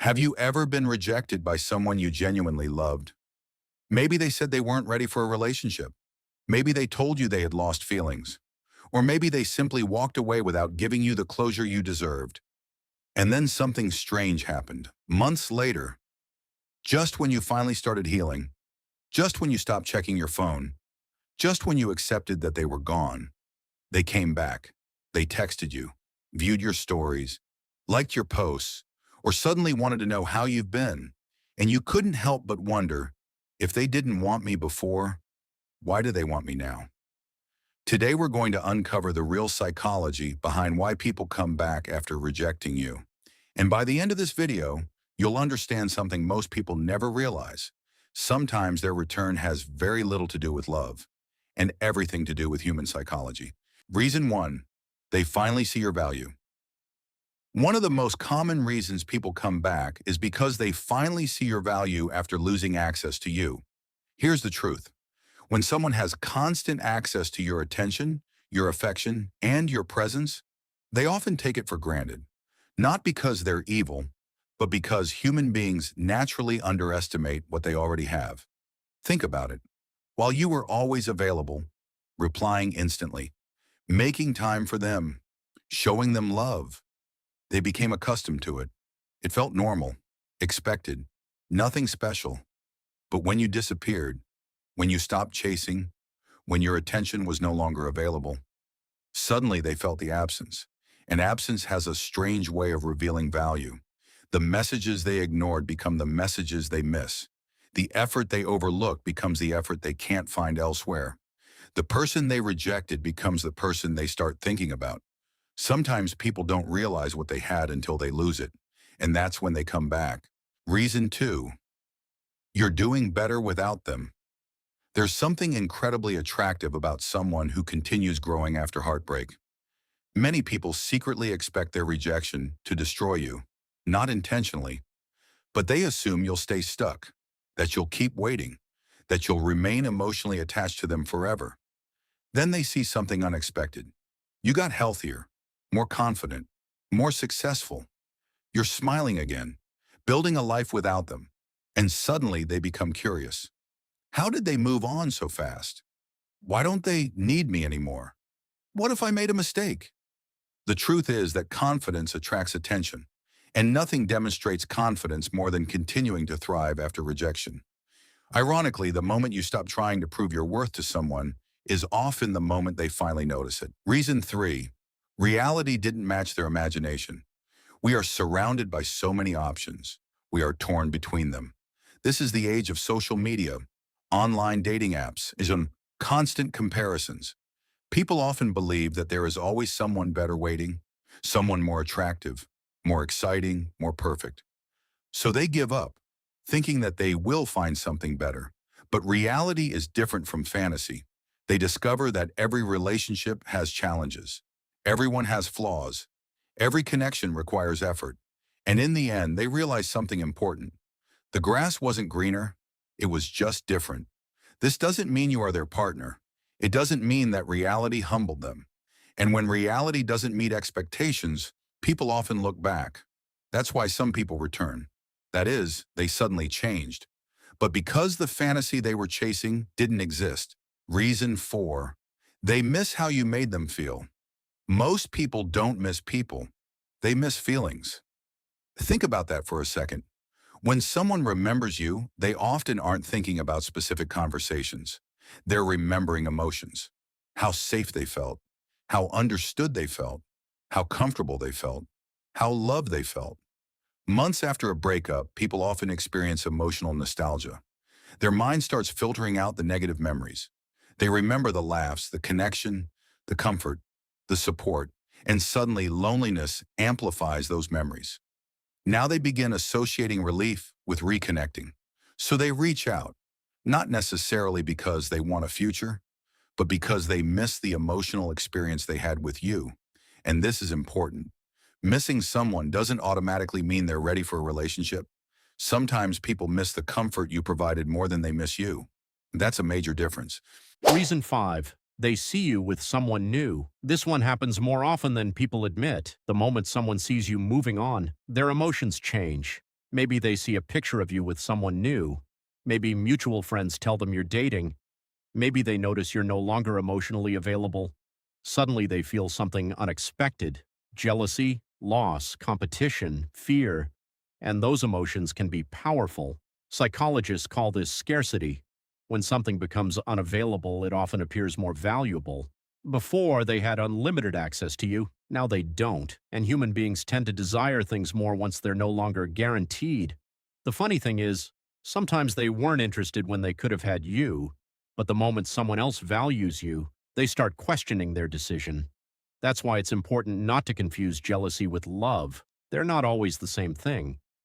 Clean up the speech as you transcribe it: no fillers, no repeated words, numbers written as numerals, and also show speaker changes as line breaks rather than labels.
Have you ever been rejected by someone you genuinely loved? Maybe they said they weren't ready for a relationship. Maybe they told you they had lost feelings. Or maybe they simply walked away without giving you the closure you deserved. And then something strange happened. Months later, just when you finally started healing, just when you stopped checking your phone, just when you accepted that they were gone, they came back. They texted you, viewed your stories, liked your posts, or suddenly wanted to know how you've been. And you couldn't help but wonder, if they didn't want me before, why do they want me now? Today we're going to uncover the real psychology behind why people come back after rejecting you. And by the end of this video, you'll understand something most people never realize. Sometimes their return has very little to do with love and everything to do with human psychology. Reason 1, they finally see your value. One of the most common reasons people come back is because they finally see your value after losing access to you. Here's the truth. When someone has constant access to your attention, your affection, and your presence, they often take it for granted. Not because they're evil, but because human beings naturally underestimate what they already have. Think about it. While you were always available, replying instantly, making time for them, showing them love, they became accustomed to it. It felt normal, expected, nothing special. But when you disappeared, when you stopped chasing, when your attention was no longer available, suddenly they felt the absence. And absence has a strange way of revealing value. The messages they ignored become the messages they miss. The effort they overlook becomes the effort they can't find elsewhere. The person they rejected becomes the person they start thinking about. Sometimes people don't realize what they had until they lose it, and that's when they come back. Reason 2, you're doing better without them. There's something incredibly attractive about someone who continues growing after heartbreak. Many people secretly expect their rejection to destroy you, not intentionally, but they assume you'll stay stuck, that you'll keep waiting, that you'll remain emotionally attached to them forever. Then they see something unexpected. You got healthier, more confident, more successful. You're smiling again, building a life without them, and suddenly they become curious. How did they move on so fast? Why don't they need me anymore? What if I made a mistake? The truth is that confidence attracts attention, and nothing demonstrates confidence more than continuing to thrive after rejection. Ironically, the moment you stop trying to prove your worth to someone is often the moment they finally notice it. Reason 3, reality didn't match their imagination. We are surrounded by so many options. We are torn between them. This is the age of social media, online dating apps, is on constant comparisons. People often believe that there is always someone better waiting, someone more attractive, more exciting, more perfect. So they give up, thinking that they will find something better. But reality is different from fantasy. They discover that every relationship has challenges. Everyone has flaws. Every connection requires effort. And in the end, they realize something important. The grass wasn't greener, it was just different. This doesn't mean you are their partner. It doesn't mean that reality humbled them. And when reality doesn't meet expectations, people often look back. That's why some people return. That is, they suddenly changed. But because the fantasy they were chasing didn't exist. Reason 4, they miss how you made them feel. Most people don't miss people. They miss feelings. Think about that for a second. When someone remembers you, they often aren't thinking about specific conversations. They're remembering emotions, how safe they felt, how understood they felt, how comfortable they felt, how loved they felt. Months after a breakup, people often experience emotional nostalgia. Their mind starts filtering out the negative memories. They remember the laughs, the connection, the comfort, the support, and suddenly loneliness amplifies those memories. Now they begin associating relief with reconnecting. So they reach out, not necessarily because they want a future, but because they miss the emotional experience they had with you. And this is important. Missing someone doesn't automatically mean they're ready for a relationship. Sometimes people miss the comfort you provided more than they miss you. That's a major difference.
Reason 5. They see you with someone new. This one happens more often than people admit. The moment someone sees you moving on, their emotions change. Maybe they see a picture of you with someone new. Maybe mutual friends tell them you're dating. Maybe they notice you're no longer emotionally available. Suddenly they feel something unexpected: jealousy, loss, competition, fear. And those emotions can be powerful. Psychologists call this scarcity. When something becomes unavailable, it often appears more valuable. Before, they had unlimited access to you. Now they don't. And human beings tend to desire things more once they're no longer guaranteed. The funny thing is, sometimes they weren't interested when they could have had you, but the moment someone else values you, they start questioning their decision. That's why it's important not to confuse jealousy with love. They're not always the same thing.